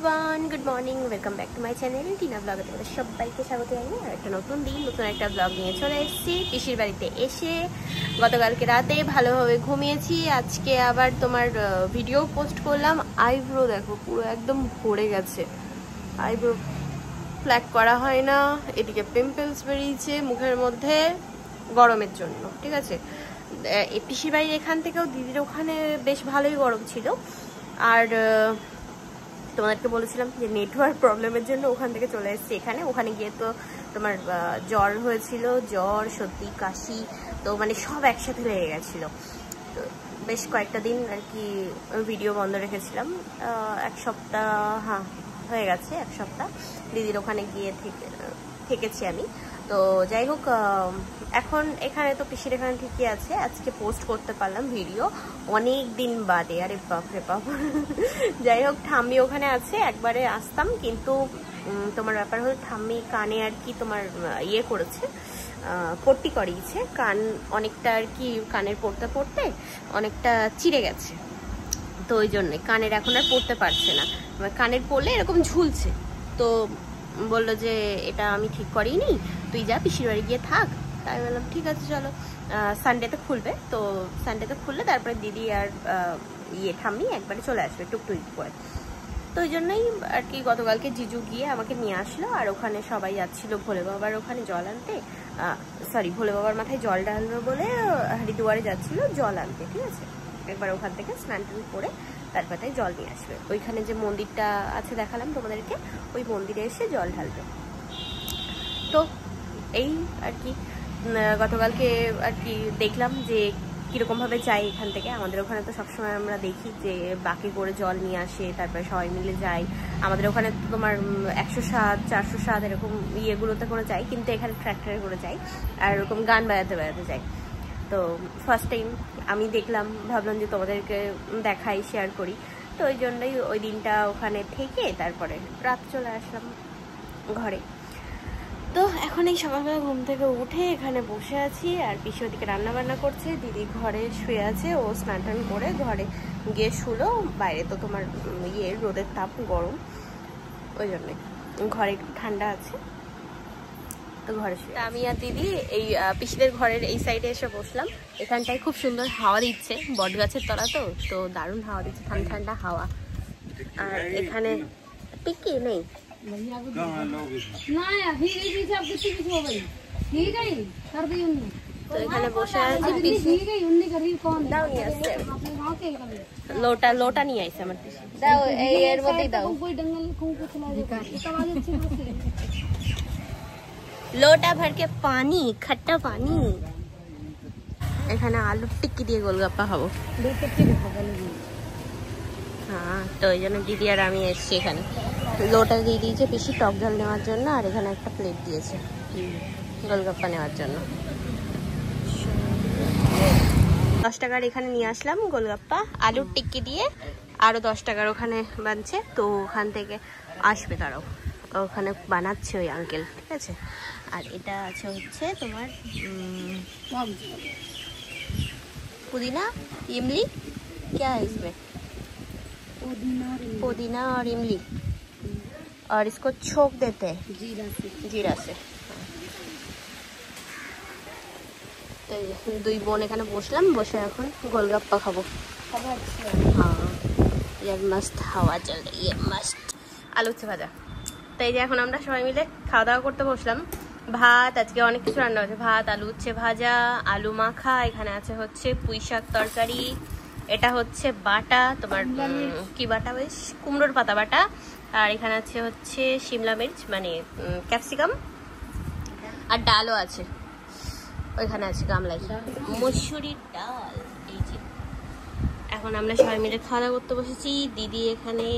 Everyone, good morning, welcome back to my channel Tina ব্লগে। তোমাদের সবাইকে স্বাগত জানাই। আর একটা নতুন দিন, নতুন একটা ব্লগ নিয়ে চলে এসেছি। পিসির বাড়িতে এসে গতকালকে রাতে ভালোভাবে ঘুমিয়েছি। আজকে আবার তোমার ভিডিও পোস্ট করলাম। আইব্রো দেখো পুরো একদম ভরে গেছে, আইব্রো ফ্ল্যাক করা হয় না, এদিকে পিম্পলস বেরিয়েছে মুখের মধ্যে গরমের জন্য। ঠিক আছে, পিসির বাড়ির এখান থেকেও দিদির ওখানে বেশ ভালোই গরম ছিল। আর তোমাদেরকে বলেছিলাম যে নেটওয়ার্ক প্রবলেমের জন্য ওখান থেকে চলে এসেছি এখানে। ওখানে গিয়ে তো তোমার জ্বর হয়েছিল, জ্বর, সর্দি, কাশি, তো মানে সব একসাথে লেগে গেছিলো। তো বেশ কয়েকটা দিন আর কি ভিডিও বন্ধ রেখেছিলাম। এক সপ্তাহ হয়ে গেছে, এক সপ্তাহ দিদির ওখানে গিয়ে থেকেছি আমি। তো যাই হোক, এখন এখানে তো পিসির এখানে ঠিকই আছে। আজকে পোস্ট করতে পারলাম ভিডিও অনেক দিন বাদে। আরে বাপরে বাপ। যাই হোক, ঠাম্মি ওখানে আছে, একবারে আসতাম, কিন্তু তোমার ব্যাপার হলো ঠাম্মি কানে আর কি তোমার ইয়ে করেছে, পট্টি করিয়েছে। কান অনেকটা আর কি কানের পড়তে পড়তে অনেকটা চিড়ে গেছে, তো ওই জন্যে কানের এখন আর পড়তে পারছে না। কানের পড়লে এরকম ঝুলছে। তো বললো যে এটা আমি ঠিক করিনি, তুই যা পিসির বাড়ি গিয়ে থাক। তাই বললাম ঠিক আছে চলো, সানডেতে খুলবে, তো সানডেতে খুললে তারপরে দিদি আর ঠাম্মি একবারে চলে আসবে টুকটুকি করে। তো ওই জন্যই আর কি গতকালকে জিজু গিয়ে আমাকে নিয়ে আসলো। আর ওখানে সবাই যাচ্ছিলো ভোলে বাবার ওখানে জল আনতে, ভোলে বাবার মাথায় জল ঢালবে বলে হরিদুয়ারে যাচ্ছিলো জল আনতে। ঠিক আছে, একবার ওখান থেকে স্নান টান করে তারপর তাই জল নিয়ে আসবে। ওইখানে যে মন্দিরটা আছে দেখালাম তোমাদেরকে, ওই মন্দিরে এসে জল ঢালবে। তো এই আর কি গতকালকে আর কি দেখলাম যে কীরকমভাবে যাই এখান থেকে। আমাদের ওখানে তো সবসময় আমরা দেখি যে বাকি করে জল নিয়ে আসে, তারপরে সবাই মিলে যাই। আমাদের ওখানে তো তোমার 107, 407 এরকম ইয়েগুলোতে করে যাই, কিন্তু এখানে ট্র্যাক্টরে করে যাই আর এরকম গান বাজাতে বাজাতে যাই। তো ফার্স্ট টাইম আমি দেখলাম, ভাবলাম যে তোমাদেরকে দেখাই, শেয়ার করি। তো ওই জন্যই ওই দিনটা ওখানে থেকে তারপরে রাত চলে আসলাম ঘরে। তো এখন এই সকালবেলা ঘুম থেকে উঠে এখানে বসে আছি, আর পিসি ওদিকে রান্নাবান্না করছে, দিদি ঘরে শুয়ে আছে, ও স্নান টান করে ঘরে গিয়ে শুলো। বাইরে তো তোমার রোদের তাপ গরম, ওই জন্যে ঘরে একটু ঠান্ডা আছে, তো ঘরে শুয়ে। আমি আর দিদি এই পিসিদের ঘরের এই সাইডে এসে বসলাম। এখানটায় খুব সুন্দর হাওয়া দিচ্ছে, বট গাছের তলা তো দারুণ হাওয়া দিচ্ছে, ঠান্ডা ঠান্ডা হাওয়া। আর এখানে টিকি নেই, তো এখানে বসে আছে। লোটা নিয়ে আসছে আমার পিসি, দাও এর মধ্যেই দাও, লোটা ভর के पानी, खट्टा पानी। এখানে আলুর টিক্কি দিয়ে গোলগাপ্পা খাবো। হ্যাঁ, তো ওই জন্য দিদি আর আমি এসছি এখানে। লোটা দিয়ে দিয়েছে পিসি টক ঝাল নেওয়ার জন্য, আর এখানে একটা প্লেট দিয়েছে গোলগাপ্পা নেওয়ার জন্য। 10 টাকার এখানে নিয়ে আসলাম গোলগাপ্পা, আলুর টিক্কি দিয়ে। আরও 10 টাকার ওখানে বানছে, তো ওখান থেকে আসবে, তারাও ওখানে বানাচ্ছে ওই আঙ্কেল। ঠিক আছে, আর এটা আছে হচ্ছে তোমার पुदीना इमली, क्या है इसमें? पुदीना और इमली, और इसको छोक देते हैं जीरा से। तो দুই বোন এখানে বসলাম, বসে এখন গোলগাপ্পা খাবো। हाँ यार, मस्त हवा चल रही है, मस्त। আলু উচ্ছে ভাজা। তো এই যে এখন আমরা সবাই মিলে খাওয়া দাওয়া করতে বসলাম। ভাত, আজকে অনেক কিছু রান্না হয়েছে, ভাত, আলু উচ্ছে ভাজা, আলু মাখা, এখানে আছে হচ্ছে পুঁই শাক তরকারি, এটা হচ্ছে বাটা তোমার কি বাটা, বেশ কুমড়োর পাতা বাটা, আর এখানে আছে হচ্ছে শিমলা মির্চ মানে ক্যাপসিকাম, আর ডালও আছে, ওইখানে আছে গামলাই মসুরির ডাল। এই যে এখন আমরা সবাই মিলে খাওয়া দাওয়া করতে বসেছি। দিদি এখানে,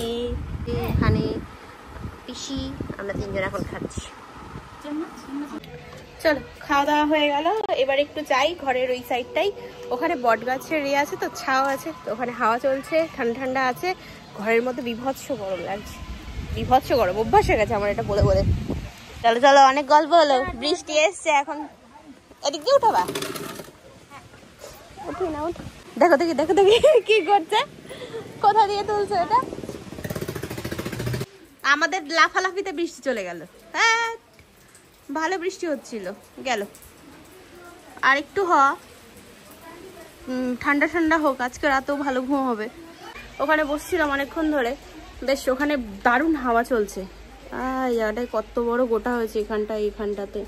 পিসি, আমরা তিনজন এখন খাচ্ছি। চলো, খাওয়া দাওয়া হয়ে গেল, এবার একটু যাই ঘরের ওই সাইডটাই। ওখানে বট গাছের আছে, তো ছাও আছে, তো ওখানে হাওয়া চলছে, ঠান্ডা ঠান্ডা আছে। ঘরের মধ্যে বিভৎস গরম লাগছে, বিভৎস গরম, অভ্যাস হয়ে গেছে আমার এটা বলে বলে। চলো চলো, অনেক গল্প হলো, বৃষ্টি এসছে এখন। এদিক দিয়ে উঠাবা, উঠি না, উঠ। দেখো দেখি, দেখো দেখি কি করছে, কোথা দিয়ে তুলছে এটা। আমাদের লাফালাফিতে বৃষ্টি চলে গেল। হ্যাঁ ভালো বৃষ্টি হচ্ছিল, গেল। আর একটু হওয়া, ঠান্ডা ঠান্ডা হোক, আজকে রাতেও ভালো ঘুম হবে। ওখানে বসছিলাম অনেকক্ষণ ধরে, বেশ ওখানে দারুণ হাওয়া চলছে। জায়গাটায় কত বড় গোটা হয়েছে এইখানটাতে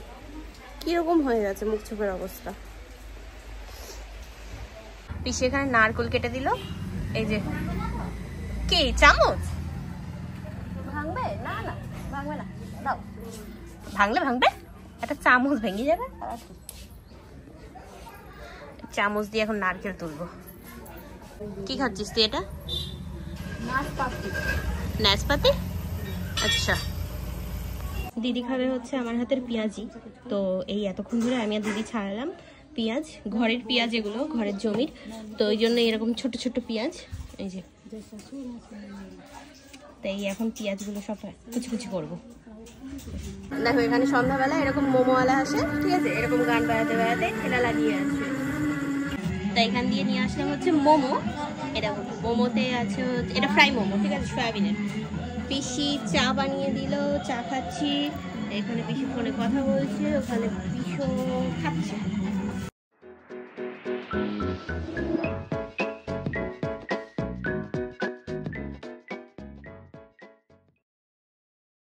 কিরকম হয়ে গেছে মুখ চোখের অবস্থা। পিসি এখানে নারকেল কেটে দিল। এই যে কি চামচ ভাঙবে? না না ভাঙবে না, দাও। ভাঙবে, একটা চামচ ভেঙে যাবে। চামচ দিয়ে এখন নারকেল তুলবো। কি খাচ্ছিস তুই? এটা নাশপাতি। আচ্ছা, দিদি খাবে হচ্ছে আমার হাতের পেঁয়াজি। তো এই এতক্ষণ ধরে আমি আর দিদি ছাড়ালাম পেঁয়াজ, ঘরের পেঁয়াজ, এগুলো ঘরের জমির। তো ওই জন্য এরকম ছোট ছোট পেঁয়াজ, এই যে। তাই এখন পেঁয়াজগুলো সব কুচি কুচি করবো। দেখো এখানে সন্ধ্যাবেলা এরকম মোমোওয়ালা আসে, ঠিক আছে, এরকম গান বাজাতে বাজাতে ঠেলা লাগিয়ে আসবে। তাই এখান দিয়ে নিয়ে আসলাম হচ্ছে মোমো। এটা মোমোতে আছে, এটা ফ্রাই মোমো, ঠিক আছে, সয়াবিনের। পিসি চা বানিয়ে দিল, চা খাচ্ছি। এখানে পিসি ফোনে কথা বলছে, ওখানে পিসো খাচ্ছে।